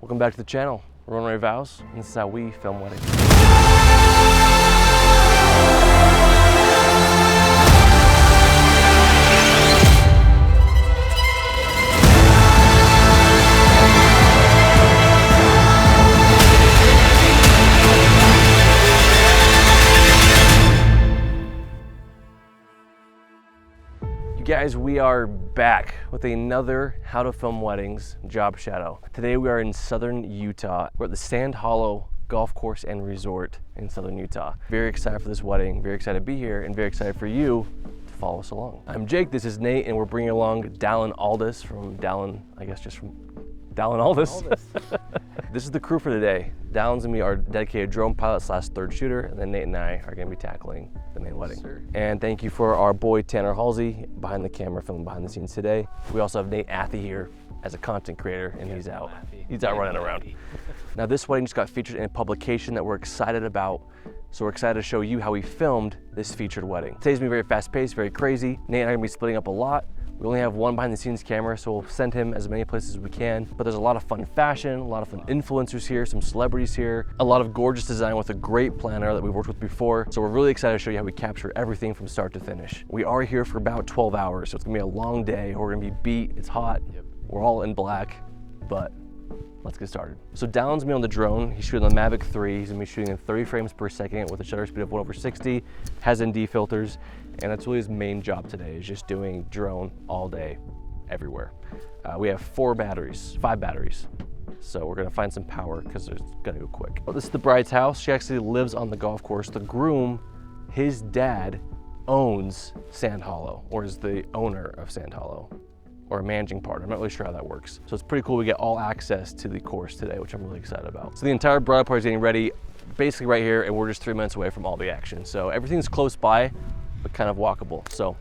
Welcome back to the channel, Runaway Vows, and this is how we film weddings. Guys, we are back with another How to Film Weddings job shadow. Today we are in southern Utah. We're at the Sand Hollow Golf Course and Resort in southern Utah. Very excited for this wedding, very excited to be here, and very excited for you to follow us along. I'm Jake, this is Nate, and we're bringing along Dallin Aldis from Dallin, I guess just from Dallin Aldis. This is the crew for today. Dallin's gonna be our dedicated drone pilot / third shooter, and then Nate and I are gonna be tackling the main wedding. Sure. And thank you for our boy Tanner Halsey behind the camera, filming behind the scenes today. We also have Nate Athy here as a content creator, and he's out running around. Now this wedding just got featured in a publication that we're excited about. So we're excited to show you how we filmed this featured wedding. Today's gonna be very fast paced, very crazy. Nate and I are gonna be splitting up a lot. We only have one behind the scenes camera, so we'll send him as many places as we can. But there's a lot of fun fashion, a lot of fun influencers here, some celebrities here, a lot of gorgeous design with a great planner that we've worked with before. So we're really excited to show you how we capture everything from start to finish. We are here for about 12 hours, so it's gonna be a long day. We're gonna be beat, it's hot. Yep. We're all in black, but let's get started. So Dallin's gonna be on the drone. He's shooting on the Mavic 3. He's gonna be shooting in 30 frames per second with a shutter speed of 1/60, has ND filters, and that's really his main job today, is just doing drone all day, everywhere. We have 5 batteries. So we're gonna find some power because it's gonna go quick. Well, this is the bride's house. She actually lives on the golf course. The groom, his dad owns Sand Hollow, or is the owner of Sand Hollow, or a managing partner. I'm not really sure how that works. So it's pretty cool. We get all access to the course today, which I'm really excited about. So the entire bridal party is getting ready, basically right here, and we're just 3 minutes away from all the action. So everything's close by, but kind of walkable. So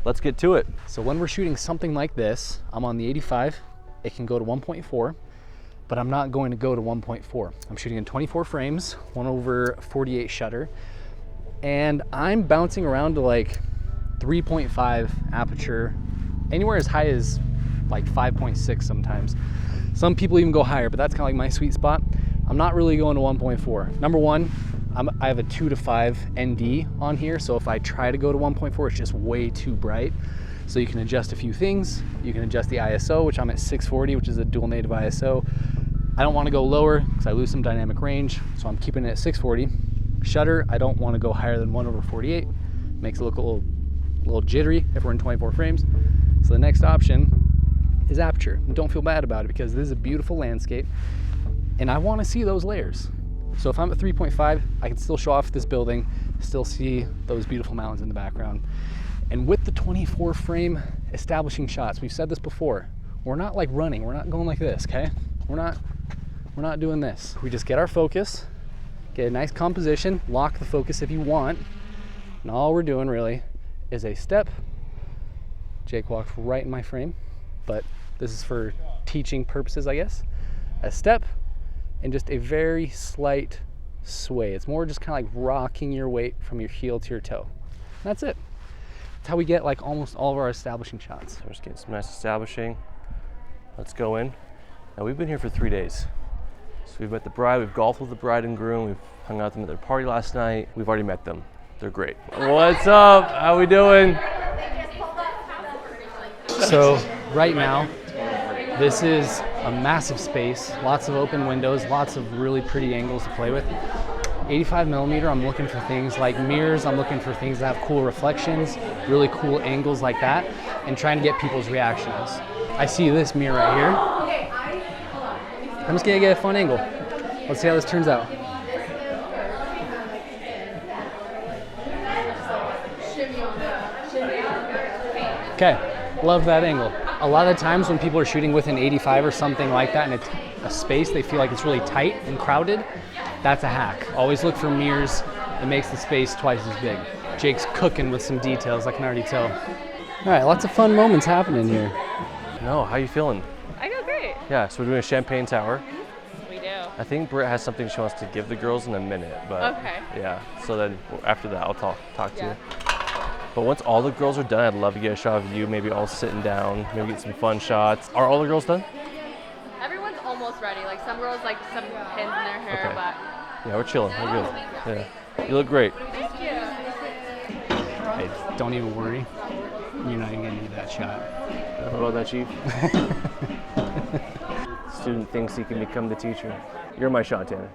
let's get to it. So when we're shooting something like this, I'm on the 85. It can go to 1.4, but I'm not going to go to 1.4. I'm shooting in 24 frames, 1/48 shutter, and I'm bouncing around to like 3.5 aperture, anywhere as high as like 5.6 sometimes. Some people even go higher, but that's kind of like my sweet spot. I'm not really going to 1.4. Number one, I have a 2 to 5 ND on here, so if I try to go to 1.4, it's just way too bright. So you can adjust a few things. You can adjust the ISO, which I'm at 640, which is a dual native ISO. I don't want to go lower because I lose some dynamic range, so I'm keeping it at 640. Shutter, I don't want to go higher than 1/48. Makes it look a little jittery if we're in 24 frames. So the next option is aperture. And don't feel bad about it because this is a beautiful landscape and I want to see those layers. So if I'm at 3.5, I can still show off this building, still see those beautiful mountains in the background. And with the 24 frame establishing shots, we've said this before, we're not like running, we're not going like this, okay? We're not doing this. We just get our focus, get a nice composition, lock the focus if you want, and all we're doing really is a step. Jake walked right in my frame, but this is for teaching purposes, I guess. A step and just a very slight sway. It's more just kind of like rocking your weight from your heel to your toe. That's it. That's how we get like almost all of our establishing shots. So we're just getting some nice establishing. Let's go in. Now we've been here for 3 days. So we've met the bride, we've golfed with the bride and groom, we've hung out with them at their party last night. We've already met them. They're great. What's up? How we doing? So right now, this is a massive space, lots of open windows, lots of really pretty angles to play with. 85mm, I'm looking for things like mirrors, I'm looking for things that have cool reflections, really cool angles like that, and trying to get people's reactions. I see this mirror right here. I'm just gonna get a fun angle. Let's see how this turns out. Okay, love that angle. A lot of times when people are shooting with an 85 or something like that and it's a space, they feel like it's really tight and crowded. That's a hack. Always look for mirrors. It makes the space twice as big. Jake's cooking with some details, I can already tell. All right, lots of fun moments happening here. No, how you feeling? I feel great. Yeah, so we're doing a champagne tower. We do. I think Britt has something she wants to give the girls in a minute, but Okay. yeah. So then after that, I'll talk to you. But once all the girls are done, I'd love to get a shot of you, maybe all sitting down, maybe get some fun shots. Are all the girls done? Everyone's almost almost ready. Like some girls like some pins in their hair, Okay. but. Yeah, we're chilling. We're good. Yeah. You look great. Thank you. Hey, don't even worry. You're not even gonna need that shot. What about that, Chief? Student thinks he can become the teacher. You're my shot, Tanner.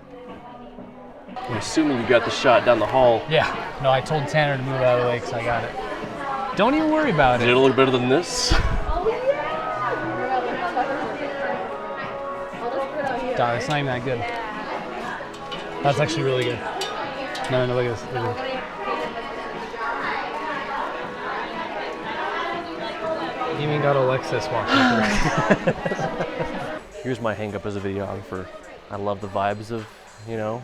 I'm assuming you got the shot down the hall. Yeah. No, I told Tanner to move out of the way because I got it. Don't even worry about Did it. it look better than this? Dog, it's not even that good. That's actually really good. No, look at this. Look at this. Even got Alexis walking through. Here's my hang up as a videographer. I love the vibes of, you know,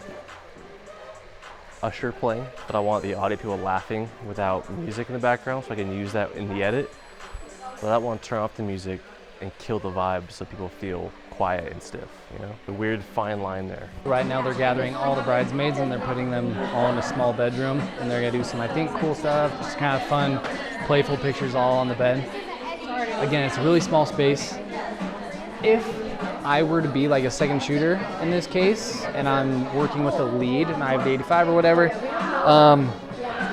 Usher playing, but I want the audio people laughing without music in the background so I can use that in the edit. But I want to turn off the music and kill the vibe so people feel quiet and stiff, you know? The weird fine line there. Right now they're gathering all the bridesmaids and they're putting them all in a small bedroom and they're gonna do some, I think, cool stuff, just kind of fun, playful pictures all on the bed. Again, it's a really small space. If I were to be like a second shooter in this case and I'm working with a lead and I have the 85 or whatever,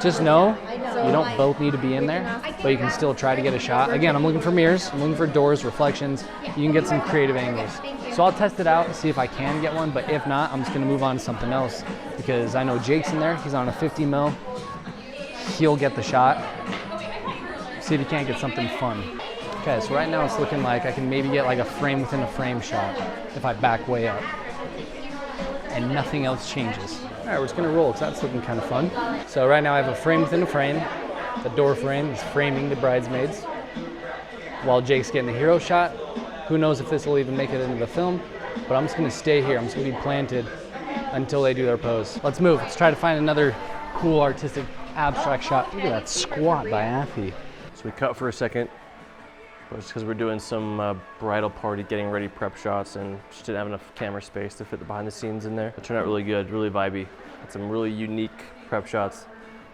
just know you don't both need to be in there, but you can still try to get a shot. Again, I'm looking for mirrors, I'm looking for doors, reflections. You can get some creative angles. So I'll test it out and see if I can get one, but if not, I'm just gonna move on to something else because I know Jake's in there, he's on a 50 mil. He'll get the shot. See if he can't get something fun. Okay, so right now it's looking like I can maybe get like a frame within a frame shot if I back way up. And nothing else changes. All right, we're just gonna roll because that's looking kind of fun. So right now I have a frame within a frame. The door frame is framing the bridesmaids while Jake's getting the hero shot. Who knows if this will even make it into the film, but I'm just gonna stay here. I'm just gonna be planted until they do their pose. Let's move, let's try to find another cool artistic abstract shot. Look at that squat by Affy. So we cut for a second, but it's because we're doing some bridal party, getting ready prep shots, and just didn't have enough camera space to fit the behind the scenes in there. It turned out really good, really vibey. Had some really unique prep shots.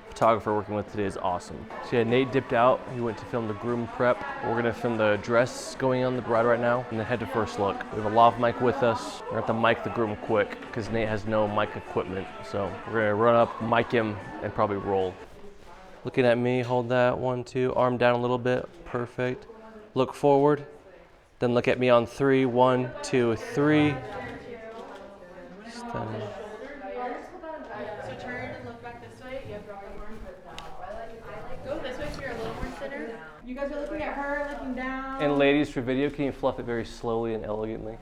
Photographer working with today is awesome. So yeah, Nate dipped out. He went to film the groom prep. We're gonna film the dress going on the bride right now, and then head to first look. We have a lav mic with us. We're gonna have to mic the groom quick because Nate has no mic equipment. So we're gonna run up, mic him, and probably roll. Looking at me, hold that, 1, 2, arm down a little bit, perfect. Look forward, then look at me on 3, 1, 2, 3. Stunning. So turn and look back this way. You have drop the arm. Go this way so you're a little more center. You guys are looking at her, looking down. And ladies, for video, can you fluff it very slowly and elegantly?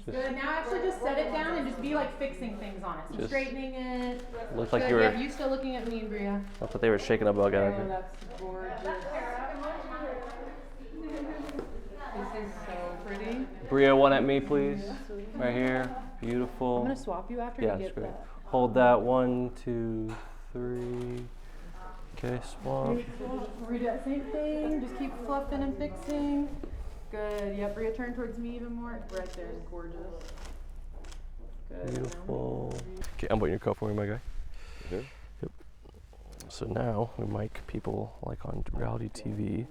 Good. Now actually just set it down and just be like fixing things on it. So Just straightening it. Looks like Good. you were. Yeah, you still looking at me, Bria. I thought they were shaking a bug out of Oh, it. that's gorgeous. This is so pretty. Bria, one at me, please. Right here. Beautiful. I'm gonna swap you after Yeah, you that's get great. that. Hold that, 1, 2, 3. Okay, swap. Beautiful. We're gonna do that same thing. Just keep fluffing and fixing. Good. Yep. Bria, turn towards me even more. Right there is gorgeous. Good. Beautiful. Okay, unbutton your coat for me, my guy. Okay. Yep. So now we mic people like on reality TV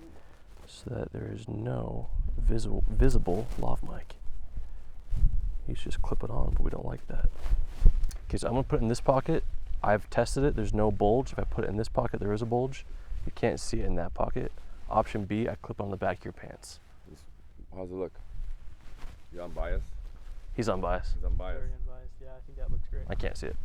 so that there is no visible lav mic. You should just clip it on, but we don't like that. Okay, so I'm gonna put it in this pocket. I've tested it, there's no bulge. If I put it in this pocket, there is a bulge. You can't see it in that pocket. Option B, I clip on the back of your pants. How's it look? You unbiased? He's unbiased. He's unbiased. Yeah, I think that looks great. I can't see it.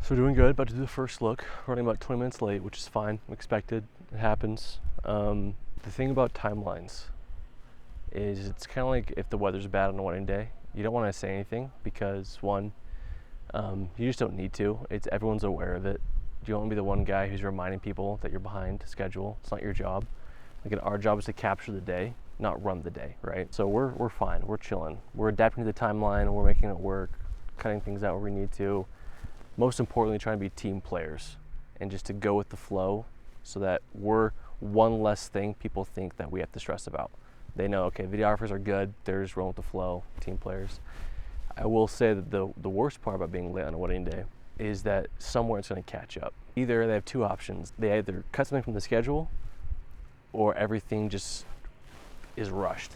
So we're doing good, about to do the first look. Running about 20 minutes late, which is fine, expected, it happens. The thing about timelines is it's kind of like if the weather's bad on a wedding day, you don't want to say anything because one, you just don't need to. Everyone's aware of it. You don't want to be the one guy who's reminding people that you're behind schedule. It's not your job. Like our job is to capture the day, not run the day, right? So we're fine, we're chilling. We're adapting to the timeline, we're making it work, cutting things out where we need to. Most importantly, trying to be team players and just to go with the flow so that we're one less thing people think that we have to stress about. They know, okay, videographers are good, they're just rolling with the flow, team players. I will say that the worst part about being late on a wedding day is that somewhere it's gonna catch up. Either they have two options. They either cut something from the schedule or everything just is rushed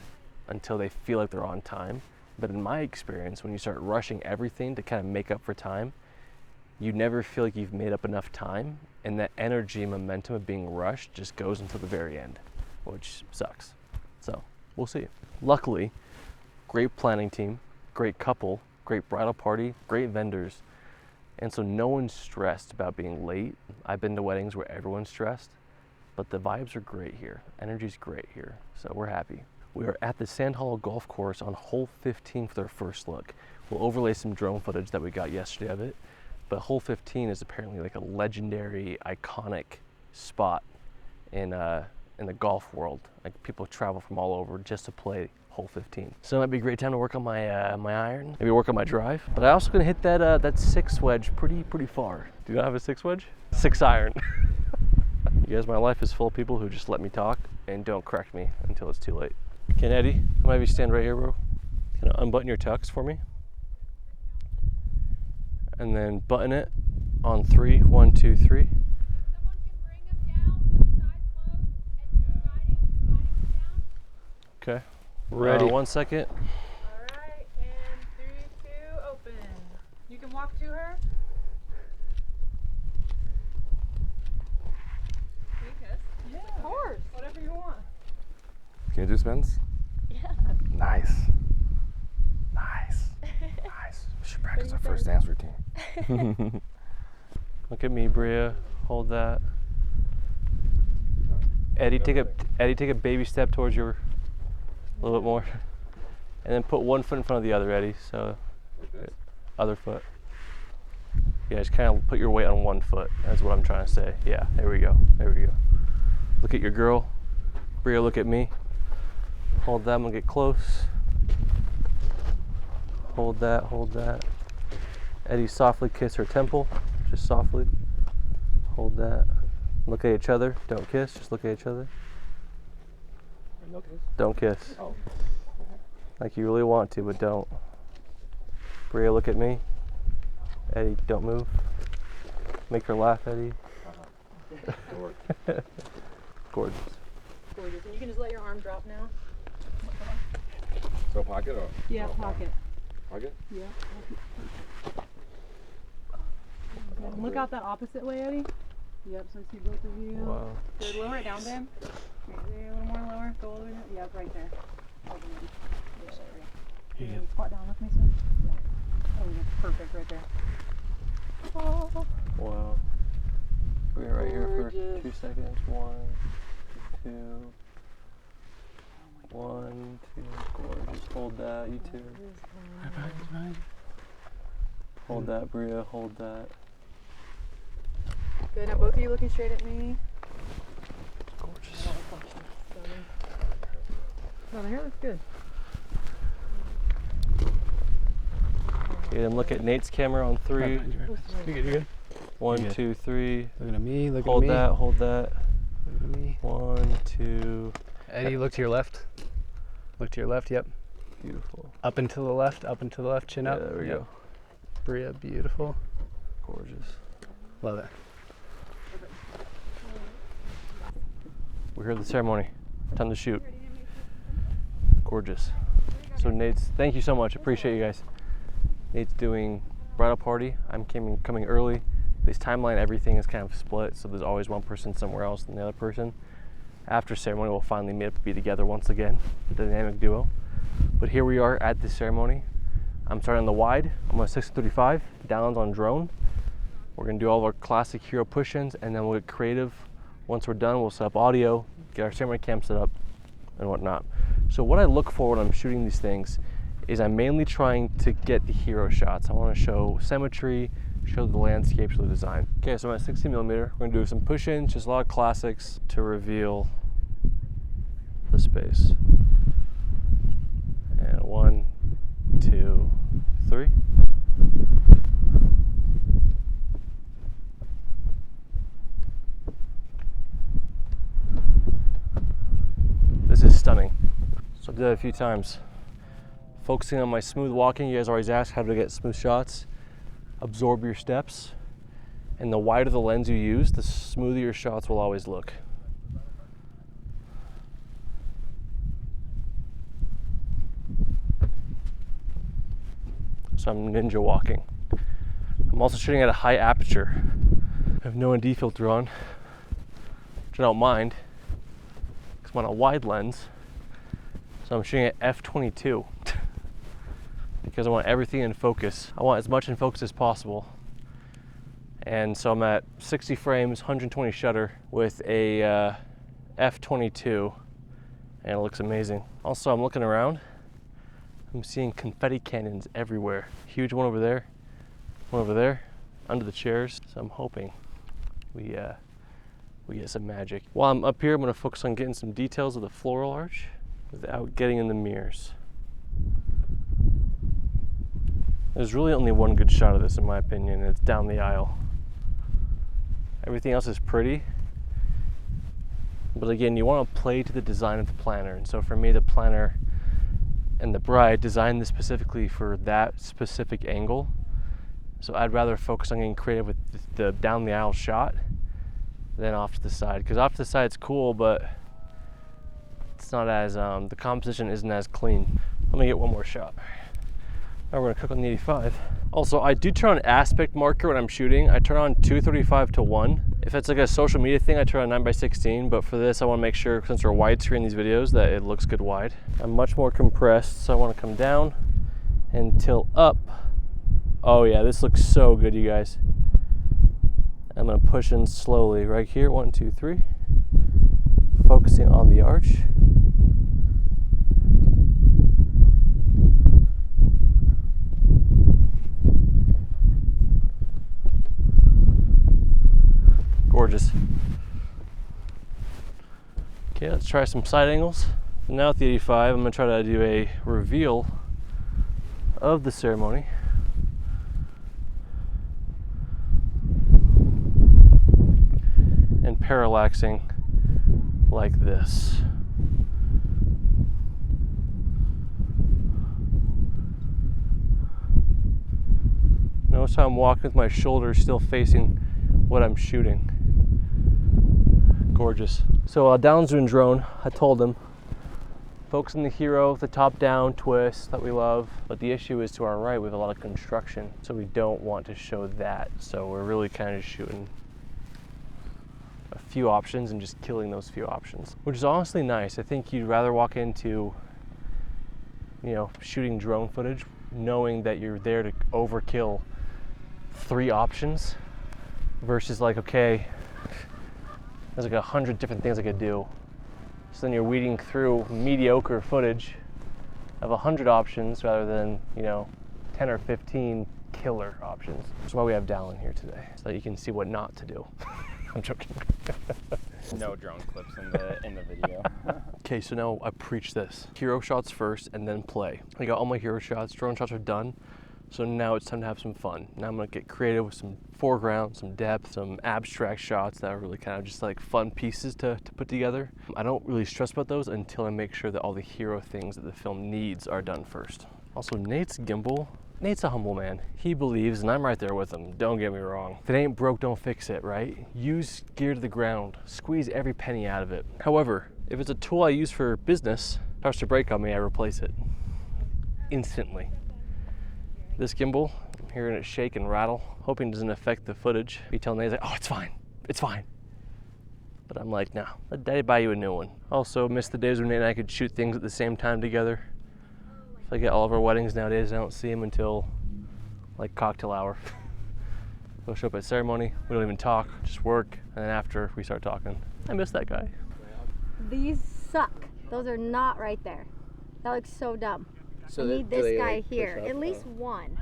until they feel like they're on time. But in my experience, when you start rushing everything to kind of make up for time, you never feel like you've made up enough time, and that energy and momentum of being rushed just goes until the very end, which sucks. So we'll see. Luckily, great planning team, great couple, great bridal party, great vendors, and so no one's stressed about being late. I've been to weddings where everyone's stressed, but the vibes are great here. Energy's great here, so we're happy. We are at the Sand Hollow Golf Course on hole 15 for their first look. We'll overlay some drone footage that we got yesterday of it, but hole 15 is apparently like a legendary, iconic spot in the golf world. Like people travel from all over just to play hole 15. So it might be a great time to work on my my iron, maybe work on my drive. But I also gonna hit that 6 wedge pretty far. Do you not have a 6 wedge? 6 iron. You guys, my life is full of people who just let me talk and don't correct me until it's too late. Can Eddie, I'm gonna have you stand right here, bro. Can you unbutton your tux for me? And then button it on 3. 1, 2, 3. Someone can bring him down with his eyes closed and slide him down. Okay. Ready. 1 second. All right, and 3, 2, open. You can walk to her. Can you kiss? Yeah. Of course. Whatever you want. Can you do spins? Yeah. Nice. Nice. Nice. We should practice our first dance routine. Look at me, Bria. Hold that. Eddie, take a baby step towards your, a little bit more, and then put one foot in front of the other, Eddie. So, other foot. Yeah, just kind of put your weight on one foot. That's what I'm trying to say. Yeah, there we go. There we go. Look at your girl. Bria, look at me. Hold that. I'm gonna get close. Hold that. Hold that. Eddie, softly kiss her temple. Just softly. Hold that. Look at each other. Don't kiss. Just look at each other. No kiss. Don't kiss. Oh. Like you really want to, but don't. Bria, look at me. Eddie, don't move. Make her laugh, Eddie. Gorgeous. Gorgeous. And you can just let your arm drop now. So pocket or? Yeah, no, pocket. Pocket? Yeah. Look out that opposite way, Eddie. Yep, so I see both of you. Wow. Good. Lower it down, babe. Okay, a little more lower. Go all the way down. Yep, right there. Yeah. Squat down with me, son. Yeah. Oh, that's perfect right there. Oh. Wow. Bria, right here for Gorgeous. 2 seconds. 1, 2. 1, 2. Gorgeous. Hold that. You too. Hold that, Bria. Hold that. Good. Now both of you looking straight at me. Gorgeous. No, the hair looks good. Okay, then look at Nate's camera on 3. You're good, you're good. 1, You're good. 2, 3. Looking at me, look Hold at me. that. Hold that. Look at me. 1, 2. Eddie, look to your left. Look to your left, yep. Beautiful. Up and to the left, chin Yeah, up. there we Yep. go. Bria, beautiful. Gorgeous. Love it. We're here at the ceremony. Time to shoot. Gorgeous. So Nate's, thank you so much. Appreciate you guys. Nate's doing bridal party. I'm coming early. This timeline, everything is kind of split, so there's always one person somewhere else than the other person. After ceremony, we'll finally meet up to be together once again, the dynamic duo. But here we are at the ceremony. I'm starting on the wide. I'm on 635, downs on drone. We're gonna do all of our classic hero push-ins, and then we'll get creative. Once we're done, we'll set up audio, get our ceremony cam set up, and whatnot. So what I look for when I'm shooting these things is I'm mainly trying to get the hero shots. I wanna show symmetry, show the landscape, show the design. Okay, so I'm at 60mm. We're gonna do some push-ins, just a lot of classics to reveal the space. And 1, 2, 3. This is stunning. So I did that a few times. Focusing on my smooth walking. You guys always ask how to get smooth shots. Absorb your steps. And the wider the lens you use, the smoother your shots will always look. so I'm ninja walking. I'm also shooting at a high aperture. I have no ND filter on, which I don't mind, because I'm on a wide lens. So I'm shooting at f/22 because I want everything in focus. I want as much in focus as possible. And so I'm at 60 frames, 120 shutter with a f/22, and it looks amazing. Also, I'm looking around. I'm seeing confetti cannons everywhere. Huge one over there, under the chairs. So I'm hoping we get some magic. While I'm up here, I'm gonna focus on getting some details of the floral arch without getting in the mirrors. There's really only one good shot of this in my opinion, and it's down the aisle. Everything else is pretty, but again, you want to play to the design of the planner. And so for me, the planner and the bride designed this specifically for that specific angle. So I'd rather focus on getting creative with the down the aisle shot than off to the side. Because off to the side it's cool, but it's not as, the composition isn't as clean. Let me get one more shot. Now we're gonna cook on the 85. Also, I do turn on aspect marker when I'm shooting. I turn on 235 to 1. If it's like a social media thing, I turn on 9:16, but for this, I wanna make sure, since we're widescreen these videos, that it looks good wide. I'm much more compressed, so I wanna come down and tilt up. Oh yeah, this looks so good, you guys. I'm gonna push in slowly right here, 1, 2, 3. Focusing on the arch. Gorgeous. Okay, let's try some side angles. Now at the 85, I'm gonna try to do a reveal of the ceremony. And parallaxing like this. Notice how I'm walking with my shoulders still facing what I'm shooting. Gorgeous. So down zoom drone, I told him, focus on the hero, the top down twist that we love, but the issue is to our right we have a lot of construction, so we don't want to show that. So we're really kind of shooting a few options and just killing those few options, which is honestly nice. I think you'd rather walk into, you know, shooting drone footage knowing that you're there to overkill 3 options versus like, okay, there's like 100 different things I could do. So then you're weeding through mediocre footage of 100 options rather than, you know, 10 or 15 killer options. That's why we have Dallin here today, so that you can see what not to do. I'm joking. No drone clips in the video. Okay, so now I preach this. Hero shots first and then play. I got all my hero shots, drone shots are done. So now it's time to have some fun. Now I'm gonna get creative with some foreground, some depth, some abstract shots that are really kind of just like fun pieces to put together. I don't really stress about those until I make sure that all the hero things that the film needs are done first. Also, Nate's gimbal. Nate's a humble man. He believes, and I'm right there with him, don't get me wrong. If it ain't broke, don't fix it, right? Use gear to the ground. Squeeze every penny out of it. However, if it's a tool I use for business, starts to break on me, I replace it instantly. This gimbal, I'm hearing it shake and rattle, hoping it doesn't affect the footage. You tell Nate, like, oh, it's fine. But I'm like, no, let daddy buy you a new one. Also, miss the days when Nate and I could shoot things at the same time together. If I get all of our weddings nowadays, I don't see him until like cocktail hour. We'll show up at ceremony, we don't even talk, just work, and then after we start talking. I miss that guy. These suck. Those are not right there. That looks so dumb. So I need this guy here. At least one.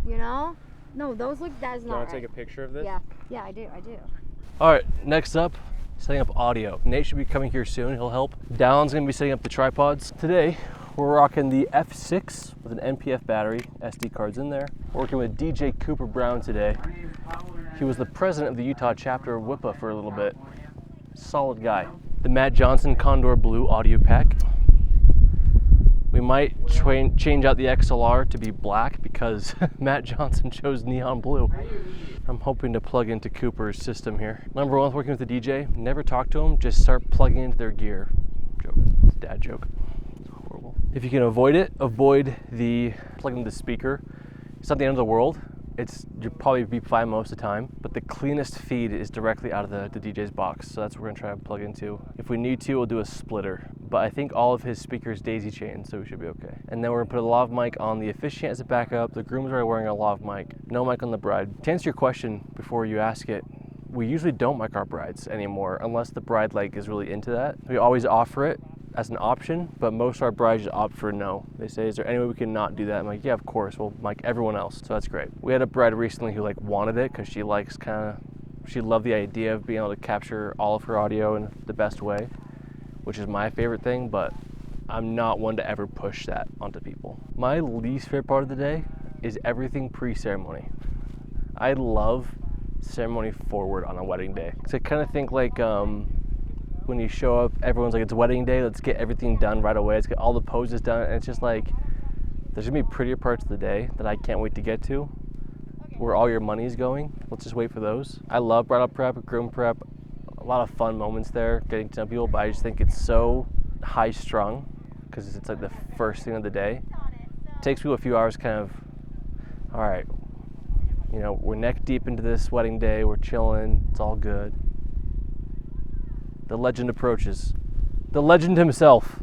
You know? No, those look, that's not right. Do you want to take a picture of this? Yeah, I do. All right, next up, setting up audio. Nate should be coming here soon, he'll help. Dallin's gonna be setting up the tripods. Today, we're rocking the F6 with an NPF battery, SD cards in there. Working with DJ Cooper Brown today. He was the president of the Utah chapter of WIPA for a little bit. Solid guy. The Matt Johnson Condor Blue audio pack. We might change out the XLR to be black because Matt Johnson chose neon blue. I'm hoping to plug into Cooper's system here. Number 1 with working with the DJ, never talk to him, just start plugging into their gear. Joking, it's a dad joke. It's horrible. If you can avoid it, avoid the plugging the speaker It's not the end of the world. You'll probably be fine most of the time, but the cleanest feed is directly out of the DJ's box, so that's what we're gonna try to plug into. If we need to, we'll do a splitter, but I think all of his speakers daisy chain, so we should be okay. And then we're gonna put a lav mic on the officiant as a backup. The groom's already wearing a lav mic, no mic on the bride. To answer your question before you ask it, we usually don't mic our brides anymore unless the bride is really into that. We always offer it as an option, but most of our brides just opt for no. They say, is there any way we can not do that? I'm like, yeah, of course, we'll mic everyone else, so that's great. We had a bride recently who wanted it because she she loved the idea of being able to capture all of her audio in the best way, which is my favorite thing, but I'm not one to ever push that onto people. My least favorite part of the day is everything pre-ceremony. I love ceremony forward on a wedding day. So I kind of think when you show up, everyone's like, it's wedding day, let's get everything done right away, let's get all the poses done, and it's just there's gonna be prettier parts of the day that I can't wait to get to, where all your money's going. Let's just wait for those. I love bridal prep, groom prep, a lot of fun moments there, getting to know people, but I just think it's so high strung, because it's the first thing of the day. It takes people a few hours all right, we're neck deep into this wedding day, we're chilling, it's all good. The legend approaches. The legend himself.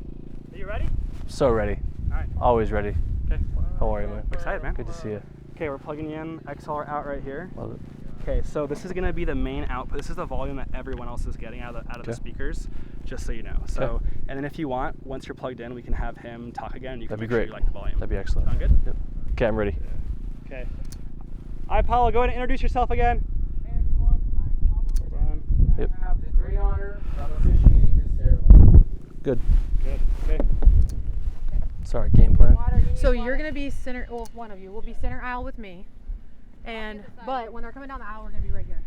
Are you ready? So ready. All right. Always ready. Okay. How are you, man? Excited, man. Good to see you. Okay, we're plugging in XLR out right here. Love it. Okay, so this is gonna be the main output. This is the volume that everyone else is getting out of the speakers, just so you know. So, and then if you want, once you're plugged in, we can have him talk again, and you can That'd be make sure great. you like the volume. That'd be excellent. Sound good? Yep. Okay, I'm ready. Okay. All right, Paulo, go ahead and introduce yourself again. Hey everyone, I'm Paulo. Hold on. Yep. I have the great honor of officiating this ceremony. Good. Good. Okay. Sorry, game plan. So you're gonna be center, well, one of you will be center aisle with me. But when they're coming down the aisle, we're gonna be right here.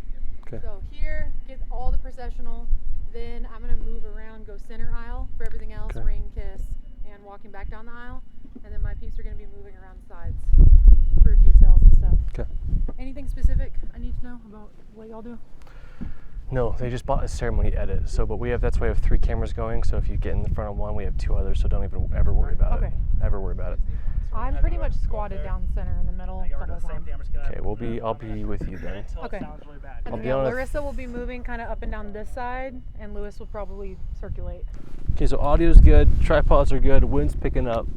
Okay. So here, get all the processional. Then I'm gonna move around, go center aisle for everything else, Okay. ring, kiss, and walking back down the aisle. And then my peeps are gonna be moving around sides for details and stuff. Okay. Anything specific I need to know about what y'all do? No, they just bought a ceremony edit. So, but that's why we have 3 cameras going. So if you get in the front of one, we have 2 others. So don't even ever worry about it. Ever worry about it. I'm pretty much squatted down center in the middle the whole time. Okay, I'll be with you then. Okay. And I'll then be on Larissa will be moving kind of up and down this side, and Lewis will probably circulate. Okay, so audio's good, tripods are good, wind's picking up.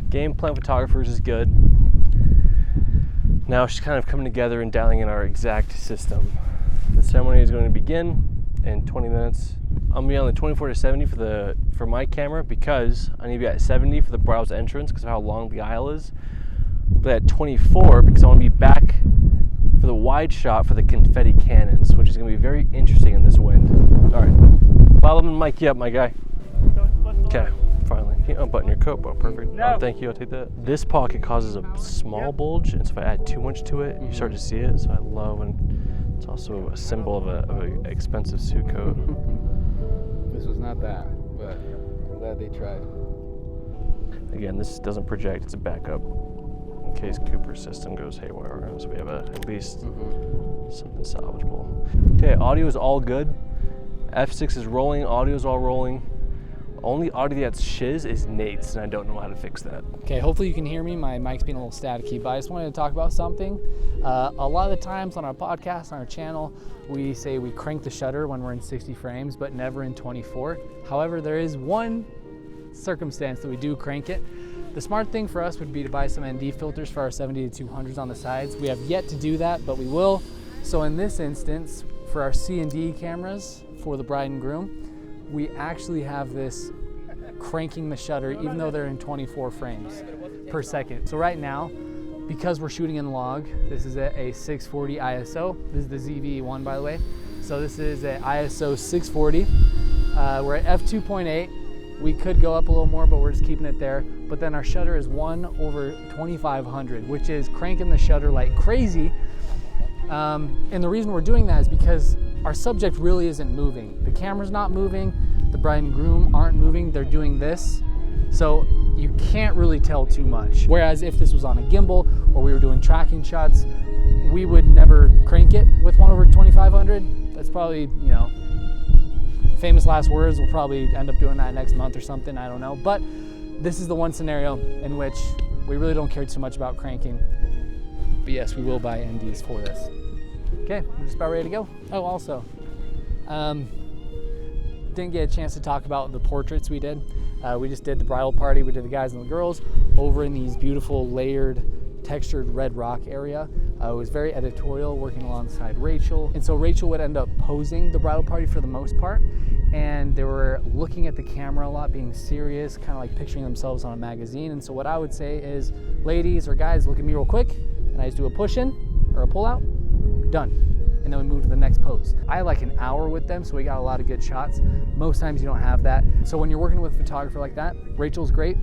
Game plan photographers is good. Now it's just kind of coming together and dialing in our exact system. The ceremony is going to begin in 20 minutes. I'm gonna be on the 24 to 70 for my camera because I need to be at 70 for the bride's entrance because of how long the aisle is. But at 24 because I want to be back for the wide shot for the confetti cannons, which is going to be very interesting in this wind. All right, Bob, I'm gonna mic you up, my guy. Okay, finally. Can you unbutton your coat? Oh, perfect. No. Oh, thank you. I'll take that. This pocket causes a small bulge, and so if I add too much to it, you start to see it. So I love when it's also a symbol of an expensive suit coat. This was not that, but I'm glad they tried. Again, this doesn't project, it's a backup in case Cooper's system goes haywire. So we have at least something salvageable. Okay, audio is all good. F6 is rolling, audio is all rolling. Only audio that's shiz is Nate's, and I don't know how to fix that. Okay, hopefully you can hear me. My mic's being a little staticky, but I just wanted to talk about something. A lot of the times on our podcast, on our channel, we say we crank the shutter when we're in 60 frames, but never in 24. However, there is one circumstance that we do crank it. The smart thing for us would be to buy some ND filters for our 70 to 200s on the sides. We have yet to do that, but we will. So in this instance, for our C&D cameras for the bride and groom, we actually have this cranking the shutter even though they're in 24 frames per second. So right now, because we're shooting in log, this is at a 640 ISO. This is the ZV-1, by the way. So this is at ISO 640. We're at f2.8. We could go up a little more, but we're just keeping it there. But then our shutter is 1/2500, which is cranking the shutter like crazy. And the reason we're doing that is because our subject really isn't moving. The camera's not moving, the bride and groom aren't moving, they're doing this. So you can't really tell too much. Whereas if this was on a gimbal or we were doing tracking shots, we would never crank it with 1/2500. That's probably, you know, famous last words. We'll probably end up doing that next month or something, I don't know. But this is the one scenario in which we really don't care too much about cranking. But yes, we will buy NDs for this. Okay, we're just about ready to go. Oh, also, didn't get a chance to talk about the portraits we did. We just did the bridal party. We did the guys and the girls over in these beautiful layered textured red rock area. It was very editorial, working alongside Rachel. And so Rachel would end up posing the bridal party for the most part. And they were looking at the camera a lot, being serious, kind of like picturing themselves on a magazine. And so what I would say is, ladies or guys, look at me real quick. And I just do a push in or a pull out, done. And then we move to the next pose. I had like an hour with them, so we got a lot of good shots. Most times you don't have that. So when you're working with a photographer like that, Rachel's great.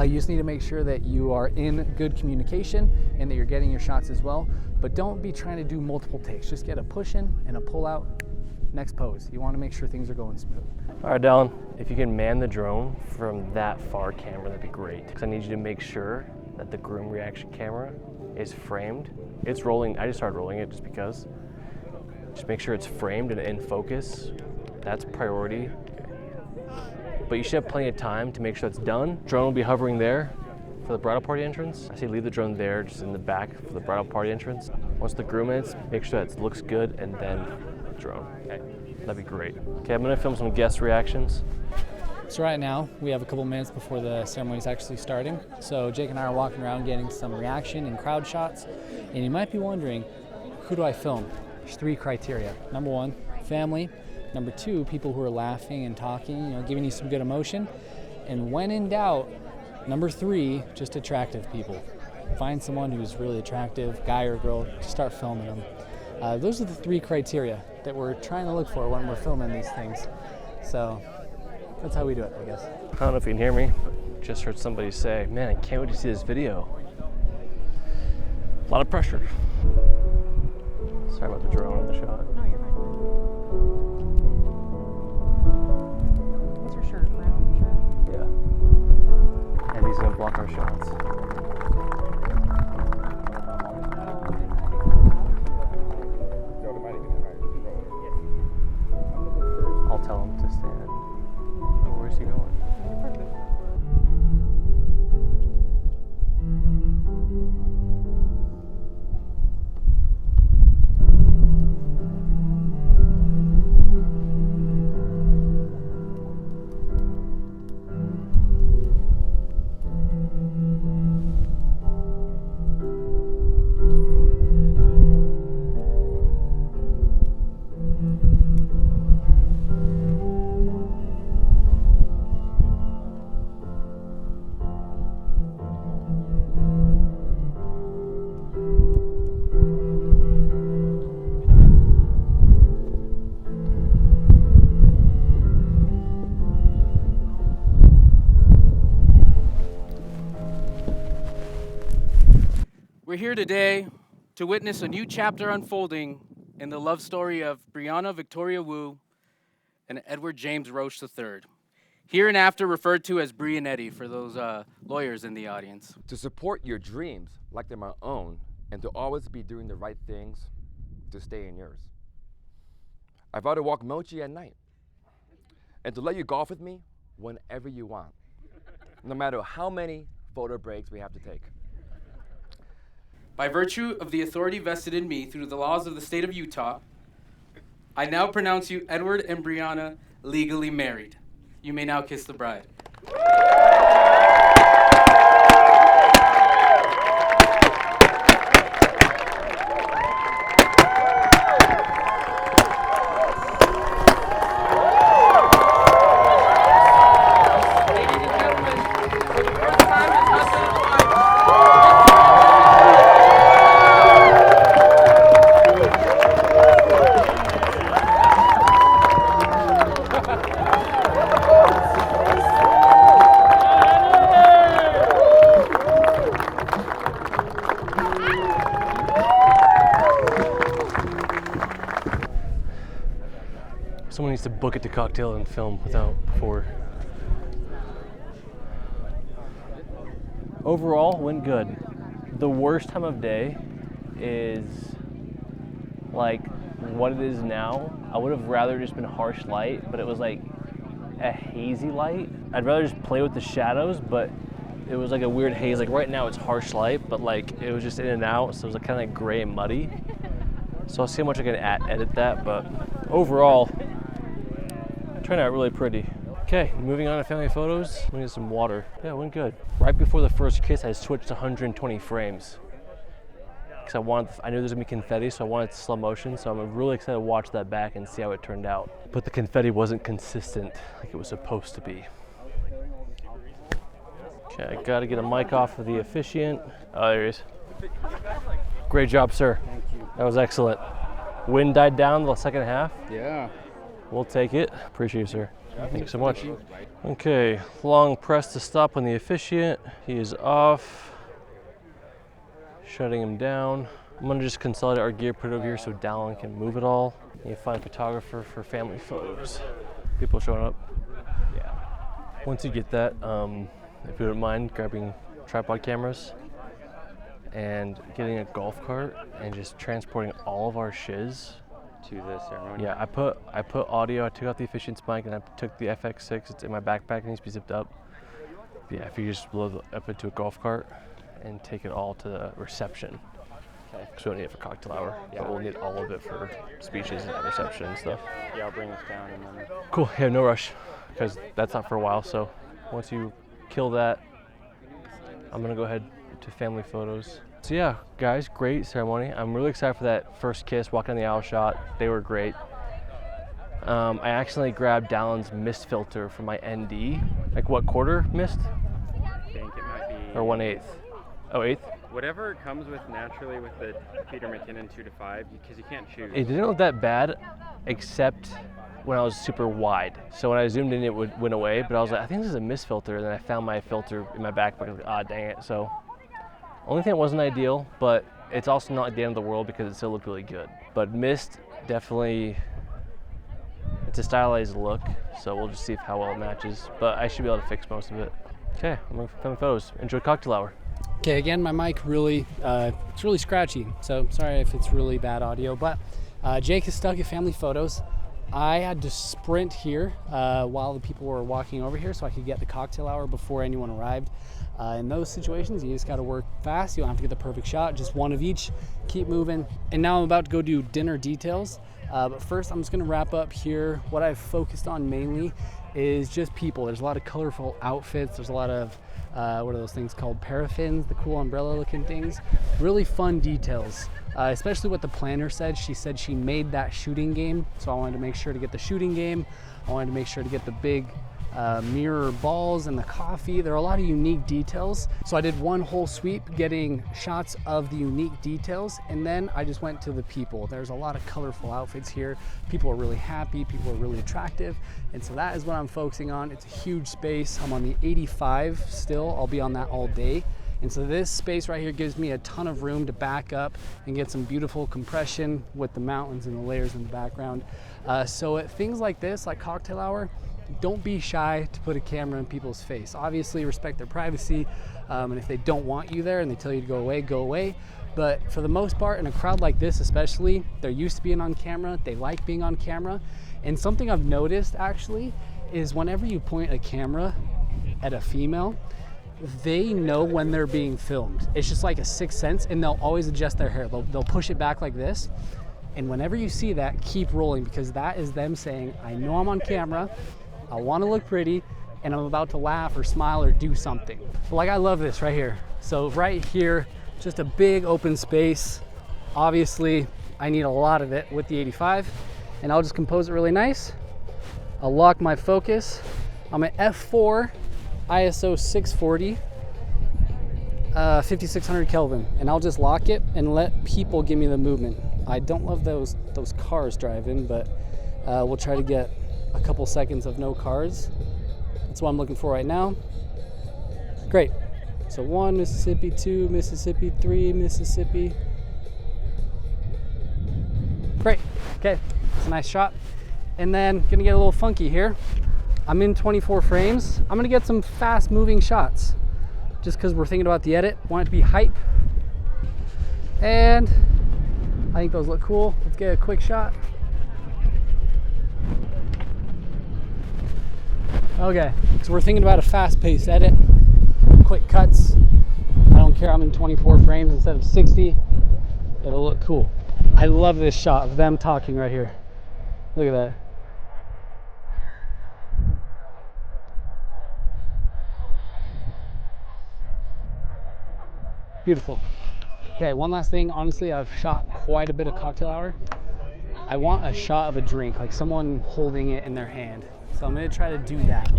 You just need to make sure that you are in good communication and that you're getting your shots as well. But don't be trying to do multiple takes. Just get a push in and a pull out, next pose. You want to make sure things are going smooth. All right, Dylan, if you can man the drone from that far camera, that'd be great. Because I need you to make sure that the groom reaction camera is framed. It's rolling. I just started rolling it just because. Just make sure it's framed and in focus. That's priority. But you should have plenty of time to make sure that's done. Drone will be hovering there for the bridal party entrance. I say leave the drone there, just in the back for the bridal party entrance. Once the groom is, make sure that it looks good, and then drone. Okay, that'd be great. Okay, I'm gonna film some guest reactions. So right now, we have a couple minutes before the ceremony is actually starting. So Jake and I are walking around getting some reaction and crowd shots. And you might be wondering, who do I film? There's 3 criteria. Number 1, family. Number 2, people who are laughing and talking, giving you some good emotion. And when in doubt, number 3, just attractive people. Find someone who's really attractive, guy or girl, just start filming them. Those are the 3 criteria that we're trying to look for when we're filming these things. So that's how we do it, I guess. I don't know if you can hear me, but just heard somebody say, man, I can't wait to see this video. A lot of pressure. Sorry about the drone in the shot. No, you're fine. What's your shirt? Brown shirt? Yeah. And he's gonna block our shots. I'll tell him to stand. Where's he going? We're here today to witness a new chapter unfolding in the love story of Brianna Victoria Wu and Edward James Roche III, hereinafter referred to as Bree and Eddie for those lawyers in the audience. To support your dreams like they're my own, and to always be doing the right things to stay in yours. I vow to walk Mochi at night, and to let you golf with me whenever you want, no matter how many photo breaks we have to take. By virtue of the authority vested in me through the laws of the state of Utah, I now pronounce you Edward and Brianna legally married. You may now kiss the bride. Someone needs to book it to cocktail and film without before. Overall, went good. The worst time of day is like what it is now. I would have rather just been harsh light, but it was like a hazy light. I'd rather just play with the shadows, but it was like a weird haze. Like right now it's harsh light, but like it was just in and out, so it was like kind of like gray and muddy. So I'll see how much I can edit that, but overall, turned out really pretty. Okay, moving on to family photos. Let me get some water. Yeah, it went good. Right before the first kiss, I switched to 120 frames. Because I knew there was gonna be confetti, so I wanted slow motion, so I'm really excited to watch that back and see how it turned out. But the confetti wasn't consistent like it was supposed to be. Okay, I gotta get a mic off of the officiant. Oh, there he is. Great job, sir. Thank you. That was excellent. Wind died down the second half. Yeah. We'll take it. Appreciate you, sir. Thank you so much. Okay, long press to stop on the officiant. He is off. Shutting him down. I'm gonna just consolidate our gear, put it over here so Dallin can move it all. You find a photographer for family photos. People showing up. Yeah. Once you get that, if you wouldn't mind grabbing tripod cameras and getting a golf cart and just transporting all of our shiz To the ceremony. Yeah, I put audio. I took out the officiant's mic and I took the FX6. It's in my backpack. It needs to be zipped up. But yeah, if you just load it up into a golf cart and take it all to the reception. Okay. Because we don't need it for cocktail hour, but we'll need all of it for speeches and reception and stuff. Yeah, I'll bring this down and then. Cool. Yeah, no rush, because that's not for a while. So once you kill that, I'm gonna go ahead to family photos. So yeah, guys, great ceremony. I'm really excited for that first kiss, walking down the aisle shot. They were great. I accidentally grabbed Dallin's mist filter for my ND. Like what quarter mist? I think it might be. Or 1/8? Oh, 1/8? Whatever comes with naturally with the Peter McKinnon 2 to 5, because you can't choose. It didn't look that bad, except when I was super wide. So when I zoomed in, it went away. But I was like, I think this is a mist filter. And then I found my filter in my backpack. I was like, ah, dang it. So only thing that wasn't ideal, but it's also not the end of the world because it still looked really good. But mist definitely, it's a stylized look, so we'll just see how well it matches. But I should be able to fix most of it. Okay, I'm looking for family photos. Enjoy cocktail hour. Okay, again, my mic really, it's really scratchy, so sorry if it's really bad audio, but Jake is stuck at family photos. I had to sprint here while the people were walking over here so I could get the cocktail hour before anyone arrived. In those situations, you just gotta work fast. You don't have to get the perfect shot, just one of each, keep moving. And now I'm about to go do dinner details. But first, I'm just gonna wrap up here. What I've focused on mainly is just people. There's a lot of colorful outfits. There's a lot of, what are those things called? Paraffins, the cool umbrella looking things. Really fun details, especially what the planner said. She said she made that shooting game. So I wanted to make sure to get the shooting game. I wanted to make sure to get the big mirror balls and the coffee. There are a lot of unique details. So I did one whole sweep getting shots of the unique details, and then I just went to the people. There's a lot of colorful outfits here. People are really happy, people are really attractive, and so that is what I'm focusing on. It's a huge space. I'm on the 85 still. I'll be on that all day. And so this space right here gives me a ton of room to back up and get some beautiful compression with the mountains and the layers in the background. So at things like this, like cocktail hour, don't be shy to put a camera in people's face. Obviously respect their privacy, and if they don't want you there and they tell you to go away. But for the most part, in a crowd like this especially, they're used to being on camera, they like being on camera. And something I've noticed actually is whenever you point a camera at a female, they know when they're being filmed. It's just like a sixth sense, and they'll always adjust their hair. They'll push it back like this. And whenever you see that, keep rolling, because that is them saying, I know I'm on camera, I want to look pretty, and I'm about to laugh or smile or do something. But like, I love this right here. So right here, just a big open space. Obviously, I need a lot of it with the 85, and I'll just compose it really nice. I'll lock my focus. I'm at F4, ISO 640, 5600 Kelvin, and I'll just lock it and let people give me the movement. I don't love those cars driving, but we'll try to get a couple seconds of no cars. That's what I'm looking for right now. Great. So 1 Mississippi, 2 Mississippi, 3 Mississippi. Great. Okay, it's a nice shot. And then gonna get a little funky here. I'm in 24 frames. I'm gonna get some fast moving shots just because we're thinking about the edit. Want it to be hype. And I think those look cool. Let's get a quick shot. Okay, so we're thinking about a fast-paced edit. quick cuts. I don't care, I'm in 24 frames instead of 60. It'll look cool. I love this shot of them talking right here. Look at that. Beautiful. Okay, one last thing. Honestly, I've shot quite a bit of cocktail hour. I want a shot of a drink, like someone holding it in their hand. So I'm gonna try to do that.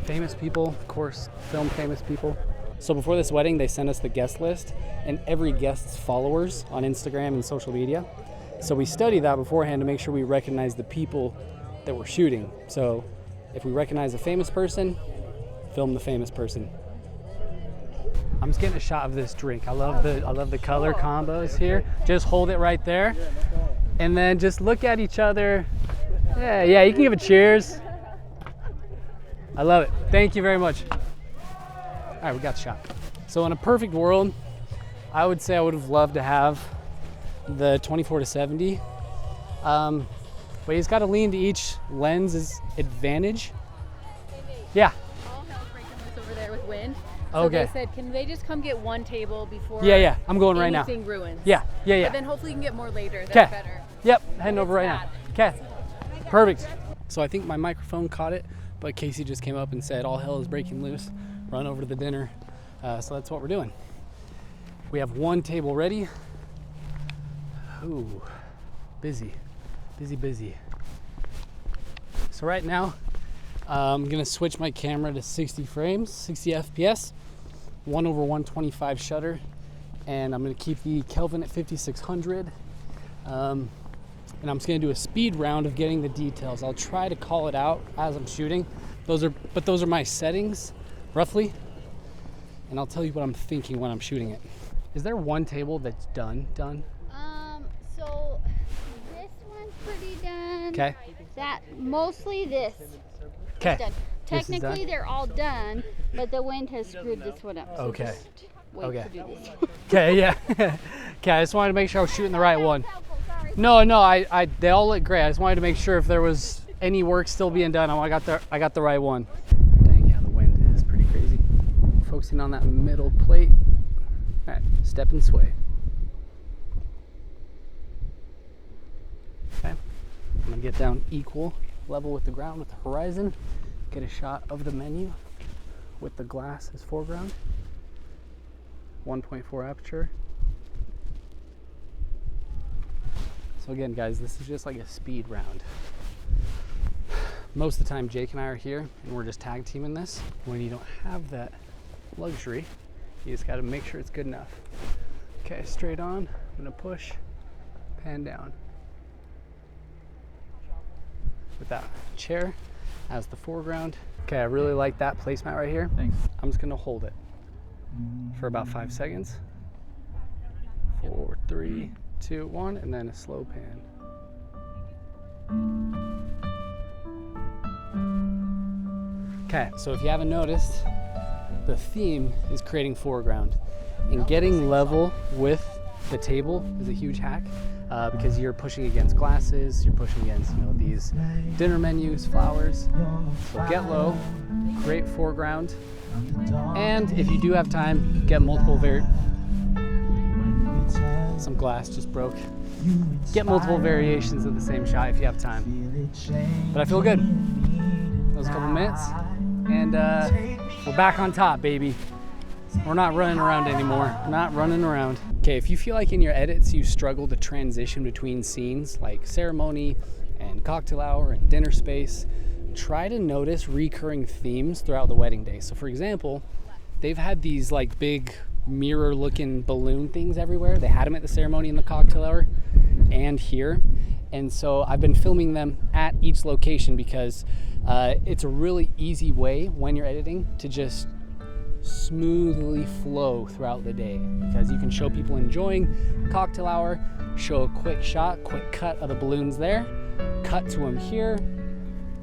Famous people, of course, film famous people. So before this wedding, they sent us the guest list and every guest's followers on Instagram and social media. So we studied that beforehand to make sure we recognize the people that we're shooting. So if we recognize a famous person, film the famous person. I'm just getting a shot of this drink. I love the color combos here. Just hold it right there, and then just look at each other. Yeah, you can give a cheers. I love it. Thank you very much. All right, we got the shot. So in a perfect world, I would say I would have loved to have the 24-70, but you just got to lean to each lens's advantage. Yeah. All hell's breaking loose over there with wind. So Okay. they said, can they just come get one table before Yeah, I'm going right now. anything ruins? Yeah. But then hopefully you can get more later. That's 'Kay. better. Yep, heading over right now. Okay, perfect. So I think my microphone caught it, but Casey just came up and said, all hell is breaking loose. Run over to the dinner. So that's what we're doing. We have one table ready. Ooh, busy. So right now, I'm gonna switch my camera to 60 frames, 60 FPS, 1/125 shutter, and I'm gonna keep the Kelvin at 5600. And I'm just gonna do a speed round of getting the details. I'll try to call it out as I'm shooting. Those are my settings, roughly. And I'll tell you what I'm thinking when I'm shooting it. Is there one table that's done? So this one's pretty done. Okay. That mostly this. Okay. Is done. Technically they're all done, but the wind has screwed this one up. So Okay. just wait Okay. to do this. Okay, yeah. Okay, I just wanted to make sure I was shooting the right one. No, they all look great. I just wanted to make sure if there was any work still being done, I got the right one. Dang, yeah, the wind is pretty crazy. Focusing on that middle plate. All right, step and sway. Okay, I'm gonna get down equal level with the ground with the horizon. Get a shot of the menu with the glass as foreground. 1.4 aperture. So again, guys, this is just like a speed round. Most of the time, Jake and I are here and we're just tag teaming this. When you don't have that luxury, you just gotta make sure it's good enough. Okay, straight on, I'm gonna push, pan down. With that chair as the foreground. Okay, I really like that placemat right here. Thanks. I'm just gonna hold it for about 5 seconds. 4, 3, 2, 1, and then a slow pan. Okay, so if you haven't noticed, the theme is creating foreground. And getting level with the table is a huge hack because you're pushing against glasses, you're pushing against these dinner menus, flowers. So get low, create foreground, and if you do have time, get multiple some glass just broke. Get multiple variations of the same shot if you have time. But I feel good. That was a couple minutes, and we're back on top, baby. We're not running around anymore. We're not running around. Okay, if you feel like in your edits you struggle to transition between scenes like ceremony and cocktail hour and dinner space, try to notice recurring themes throughout the wedding day. So for example, they've had these like big mirror looking balloon things everywhere. They had them at the ceremony and the cocktail hour and here. And so I've been filming them at each location because it's a really easy way when you're editing to just smoothly flow throughout the day, because you can show people enjoying cocktail hour, show a quick shot, quick cut of the balloons there, cut to them here.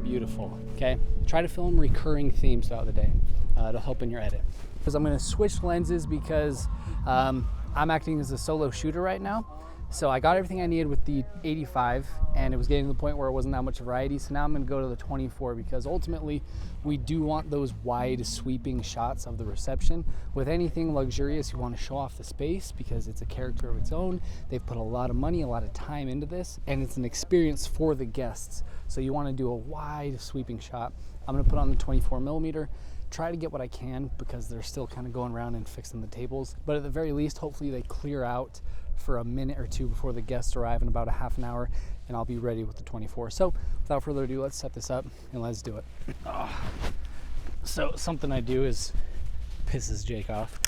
Beautiful. Okay, try to film recurring themes throughout the day to help in your edit. Because I'm going to switch lenses because I'm acting as a solo shooter right now. So I got everything I needed with the 85, and it was getting to the point where it wasn't that much variety. So now I'm going to go to the 24 because ultimately we do want those wide sweeping shots of the reception. With anything luxurious, you want to show off the space because it's a character of its own. They've put a lot of money, a lot of time into this, and it's an experience for the guests. So you want to do a wide sweeping shot. I'm going to put on the 24 millimeter. Try to get what I can because they're still kind of going around and fixing the tables. But at the very least, hopefully they clear out for a minute or two before the guests arrive in about a half an hour, and I'll be ready with the 24. So without further ado, let's set this up and let's do it. So something I do is pisses Jake off.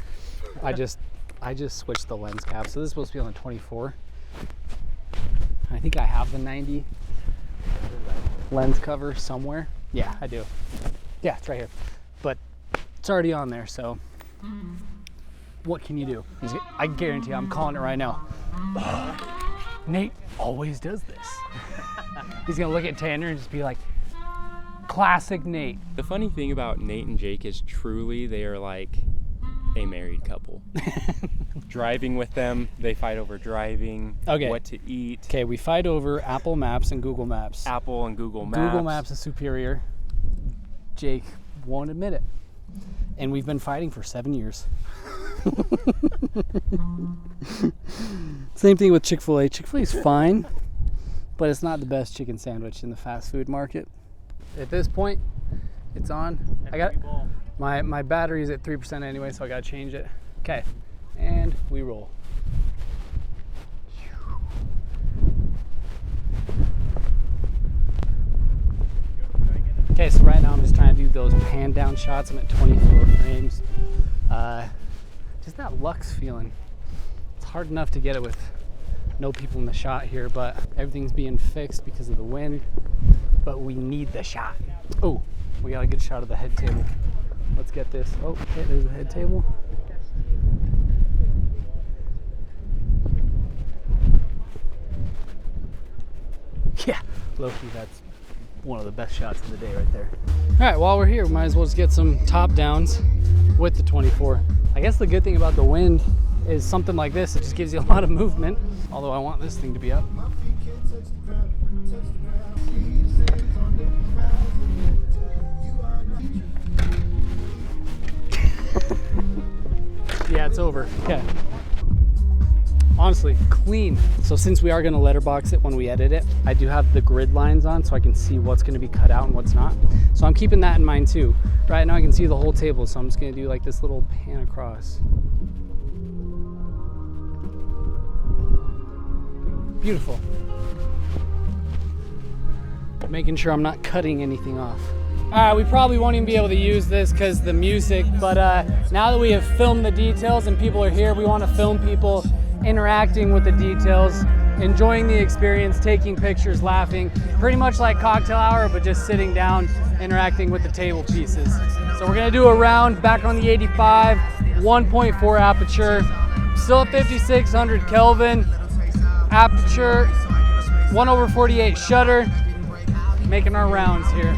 I just switched the lens cap. So this is supposed to be on the 24. I think I have the 90 lens cover somewhere. Yeah, I do. Yeah, it's right here. But it's already on there, so what can you do? I guarantee I'm calling it right now. Nate always does this. He's gonna look at Tanner and just be like, classic Nate. The funny thing about Nate and Jake is truly they are like a married couple. Driving with them, they fight over driving, what to eat. Okay, we fight over Apple Maps and Google Maps. Apple and Google Maps. Google Maps is superior. Jake won't admit it. And we've been fighting for 7 years. Same thing with Chick-fil-A. Chick-fil-A is fine, but it's not the best chicken sandwich in the fast food market. At this point, it's on. I got my battery's at 3% anyway, so I gotta change it. Okay, and we roll. Okay, so right now I'm just trying to do those pan down shots. I'm at 24 frames. Just that luxe feeling. It's hard enough to get it with no people in the shot here, but everything's being fixed because of the wind, but we need the shot. Oh, we got a good shot of the head table. Let's get this. Oh, okay, there's the head table. Yeah, low-key, that's one of the best shots of the day right there. All right, while we're here, we might as well just get some top downs with the 24. I guess the good thing about the wind is something like this, it just gives you a lot of movement, although I want this thing to be up. Yeah, it's over. Okay. Honestly, clean. So since we are going to letterbox it when we edit it, I do have the grid lines on so I can see what's going to be cut out and what's not. So I'm keeping that in mind too. Right now I can see the whole table, so I'm just going to do like this little pan across. Beautiful. Making sure I'm not cutting anything off. We probably won't even be able to use this because the music, but now that we have filmed the details and people are here, we want to film people interacting with the details, enjoying the experience, taking pictures, laughing, pretty much like cocktail hour, but just sitting down, interacting with the table pieces. So we're gonna do a round back on the 85, 1.4 aperture, still at 5600 Kelvin, aperture, 1/48 shutter, making our rounds here.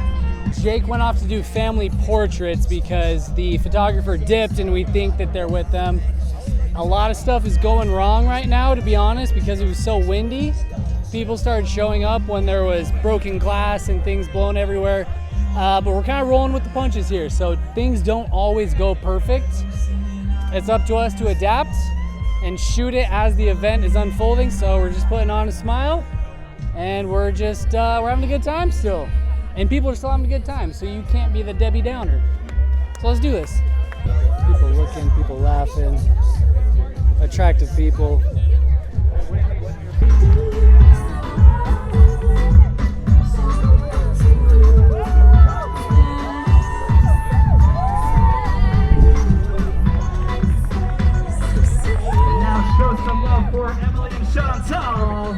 Jake went off to do family portraits because the photographer dipped and we think that they're with them. A lot of stuff is going wrong right now, to be honest, because it was so windy. People started showing up when there was broken glass and things blown everywhere. But we're kind of rolling with the punches here, so things don't always go perfect. It's up to us to adapt and shoot it as the event is unfolding, so we're just putting on a smile and we're just, we're having a good time still. And people are still having a good time, so you can't be the Debbie Downer. So let's do this. People looking, people laughing. Attractive people. And now show some love for Emily and Chantal.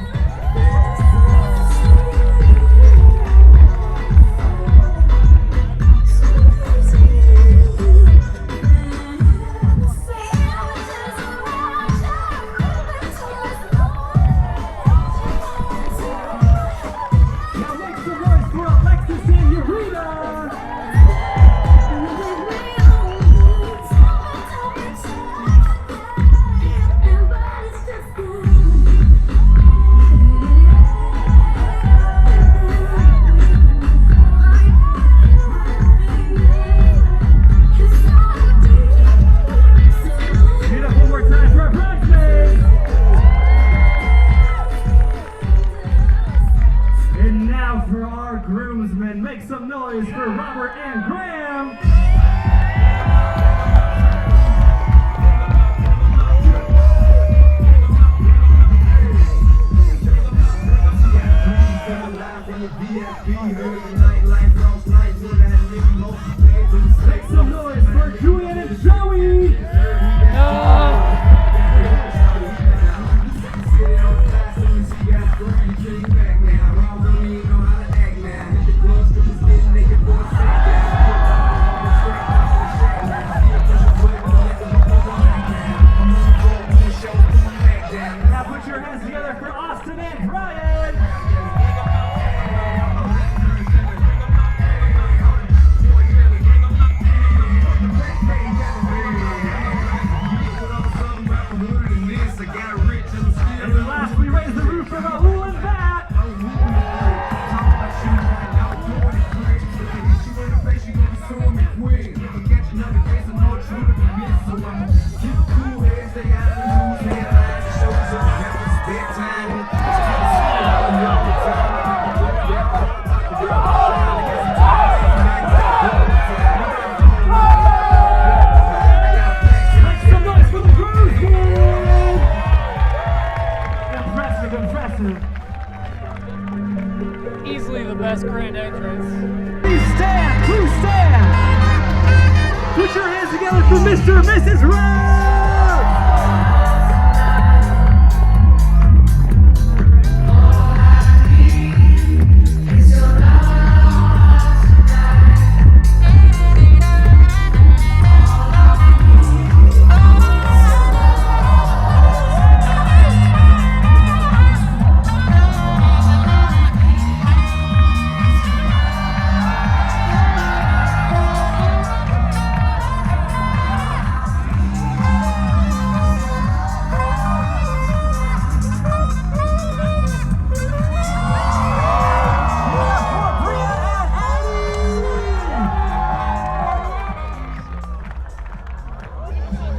together for Mr. and Mrs. Red!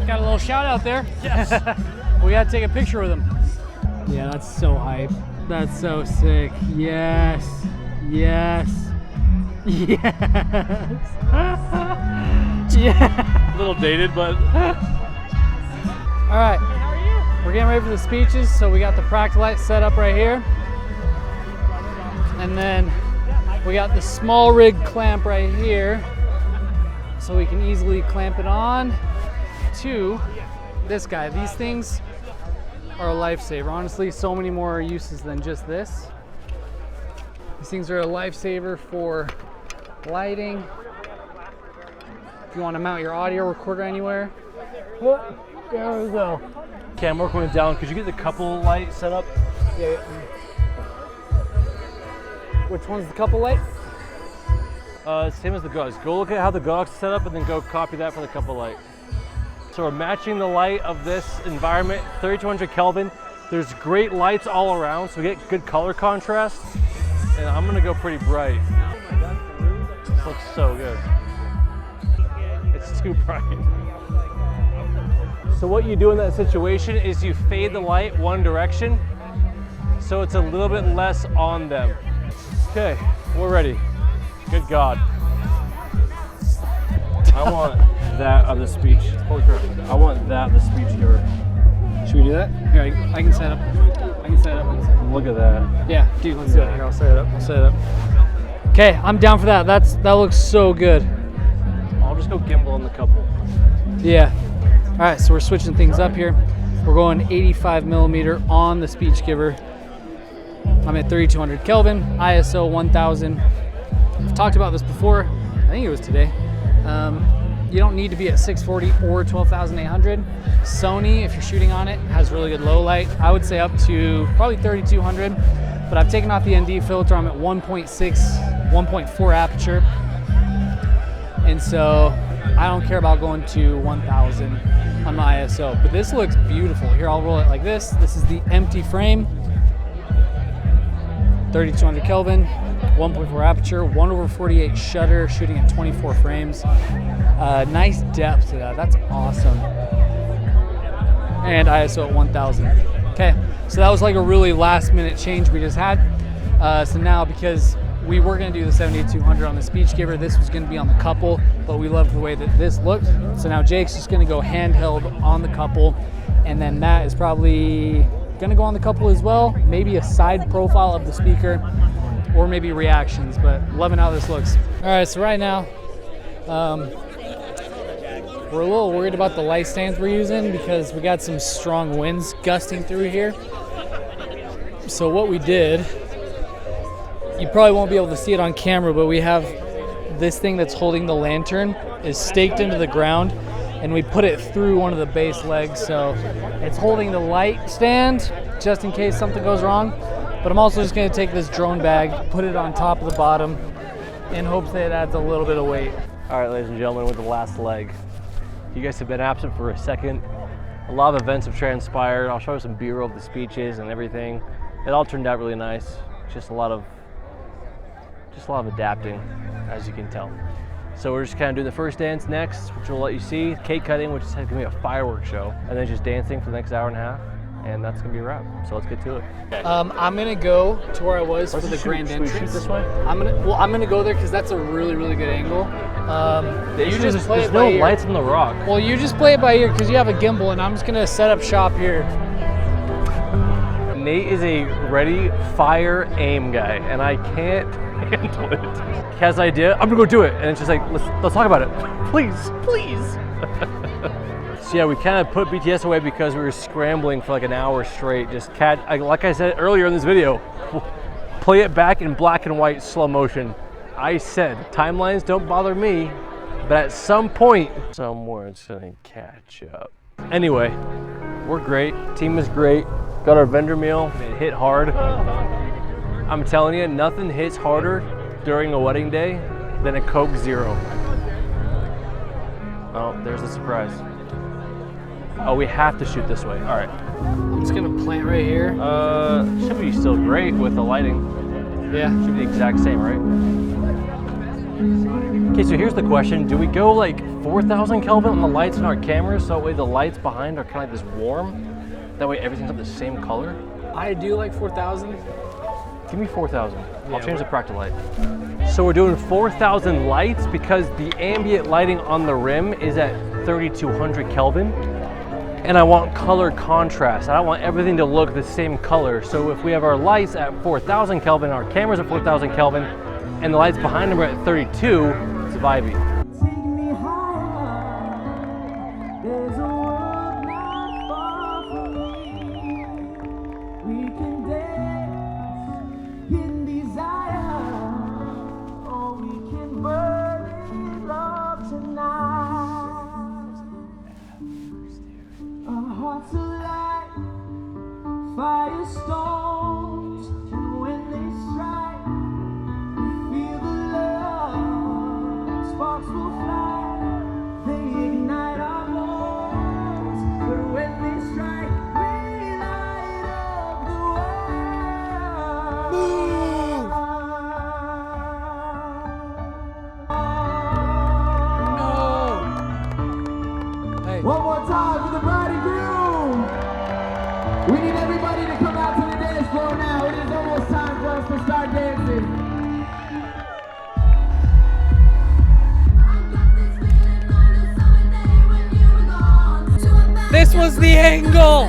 Got a little shout out there. Yes. We gotta take a picture with him. Yeah, that's so hype. That's so sick. Yes. Yes. Yes. Yeah. A little dated, but. All right. We're getting ready for the speeches, so we got the practice light set up right here. And then we got the small rig clamp right here, so we can easily clamp it on to this guy. These things are a lifesaver. Honestly, so many more uses than just this. These things are a lifesaver for lighting. If you want to mount your audio recorder anywhere. There we go. Okay, I'm working it down. Could you get the couple light set up? Yeah. Which one's the couple light? Same as the Gox. Go look at how the Gox is set up and then go copy that for the couple light. So we're matching the light of this environment, 3200 Kelvin. There's great lights all around, so we get good color contrast. And I'm gonna go pretty bright. This looks so good. It's too bright. So what you do in that situation is you fade the light one direction, so it's a little bit less on them. Okay, we're ready. Good God. I want that of the speech. Holy crap. I want that of the speech giver. Should we do that? Here, I can set up. I can set up. Look at that. Yeah, dude, let's do it. Here, I'll set it up. I'll set it up. Okay, I'm down for that. That looks so good. I'll just go gimbal on the couple. Yeah. All right, so we're switching things up here. We're going 85 millimeter on the speech giver. I'm at 3200 Kelvin, ISO 1000. I've talked about this before. I think it was today. You don't need to be at 640 or 12,800. Sony, if you're shooting on it, has really good low light. I would say up to probably 3200, but I've taken off the ND filter. I'm at 1.6, 1.4 aperture. And so I don't care about going to 1000 on my ISO, but this looks beautiful. Here, I'll roll it like this. This is the empty frame, 3200 Kelvin, 1.4 aperture, 1/48 shutter, shooting at 24 frames. Nice depth to that, that's awesome. And ISO at 1000. Okay, so that was like a really last minute change we just had. So now, because we were gonna do the 78-200 on the speech giver, this was gonna be on the couple, but we loved the way that this looked. So now Jake's just gonna go handheld on the couple, and then Matt is probably gonna go on the couple as well. Maybe a side profile of the speaker, or maybe reactions, but loving how this looks. All right, so right now, we're a little worried about the light stands we're using because we got some strong winds gusting through here. So what we did, you probably won't be able to see it on camera, but we have this thing that's holding the lantern is staked into the ground, and we put it through one of the base legs, so it's holding the light stand just in case something goes wrong. But I'm also just gonna take this drone bag, put it on top of the bottom, in hopes that it adds a little bit of weight. All right, ladies and gentlemen, with the last leg. You guys have been absent for a second. A lot of events have transpired. I'll show you some B-roll of the speeches and everything. It all turned out really nice. Just a lot of adapting, as you can tell. So we're just kind of doing the first dance next, which we'll let you see. Cake cutting, which is going to be a fireworks show, and then just dancing for the next hour and a half, and that's going to be a wrap. So let's get to it. I'm going to go to where I was for the grand entrance. This way? I'm gonna go there because that's a really, really good angle. There's no lights on the rock. Well, you just play it by ear because you have a gimbal, and I'm just gonna set up shop here. Nate is a ready, fire, aim guy, and I can't handle it. He has an idea, I'm gonna go do it, and it's just like, let's talk about it. Please, please. So yeah, we kind of put BTS away because we were scrambling for like an hour straight. Just like I said earlier in this video, play it back in black and white slow motion. I said timelines don't bother me, but at some point, somewhere it's gonna catch up. Anyway, we're great. Team is great. Got our vendor meal. It hit hard. I'm telling you, nothing hits harder during a wedding day than a Coke Zero. Oh, there's the surprise. Oh, we have to shoot this way. All right. I'm just gonna plant right here. Should be still great with the lighting. Yeah. Should be the exact same, right? Okay, so here's the question. Do we go like 4,000 Kelvin on the lights in our cameras so that way the lights behind are kind of like this warm? That way everything's of the same color? I do like 4,000. Give me 4,000. I'll change the Practo light. So we're doing 4,000 lights because the ambient lighting on the rim is at 3,200 Kelvin. And I want color contrast. I don't want everything to look the same color. So if we have our lights at 4,000 Kelvin, our cameras at 4,000 Kelvin, and the lights behind them are at 32, it's vibey. Firestones, and when they strike, feel the love, sparks will fly, they ignite our bones, but when they strike, we light up the world. No! Hey. One more time for the bride and groom. We need everybody to come out to the dance floor now. It is almost time for us to start dancing. This was the angle,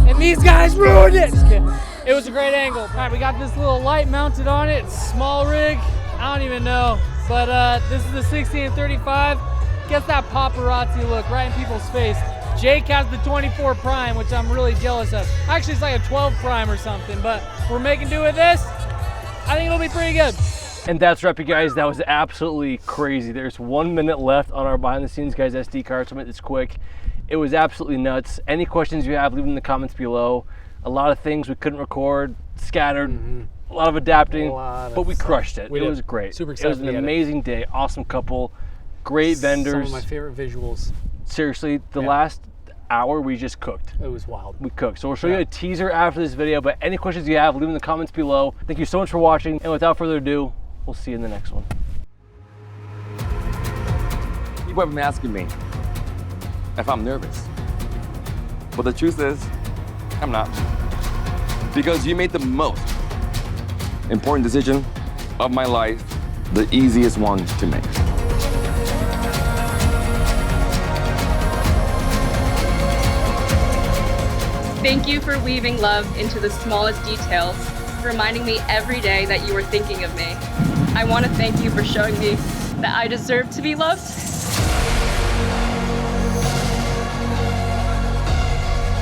and these guys ruined it. Just kidding. It was a great angle. All right, we got this little light mounted on it. It's a small rig. I don't even know, but this is the 16 and 35. Gets that paparazzi look right in people's face. Jake has the 24 prime, which I'm really jealous of. Actually, it's like a 12 prime or something, but we're making do with this. I think it'll be pretty good. And that's right, you guys. That was absolutely crazy. There's 1 minute left on our behind the scenes guys SD card, so it's quick. It was absolutely nuts. Any questions you have, leave them in the comments below. A lot of things we couldn't record, scattered, a lot of adapting, but we crushed it. It was great. Super excited. It was an amazing day. Awesome couple, great vendors. Some of my favorite visuals. Seriously, the last hour we just cooked. It was wild. We cooked. So we'll show you a teaser after this video, but any questions you have, leave them in the comments below. Thank you so much for watching, and without further ado, we'll see you in the next one. People have been asking me if I'm nervous. But the truth is, I'm not. Because you made the most important decision of my life, the easiest one to make. Thank you for weaving love into the smallest details, reminding me every day that you were thinking of me. I want to thank you for showing me that I deserve to be loved.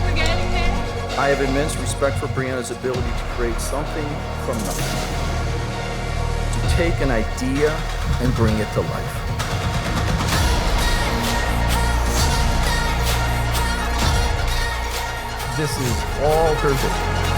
We're getting there. I have immense respect for Brianna's ability to create something from nothing. To take an idea and bring it to life. This is all her vision.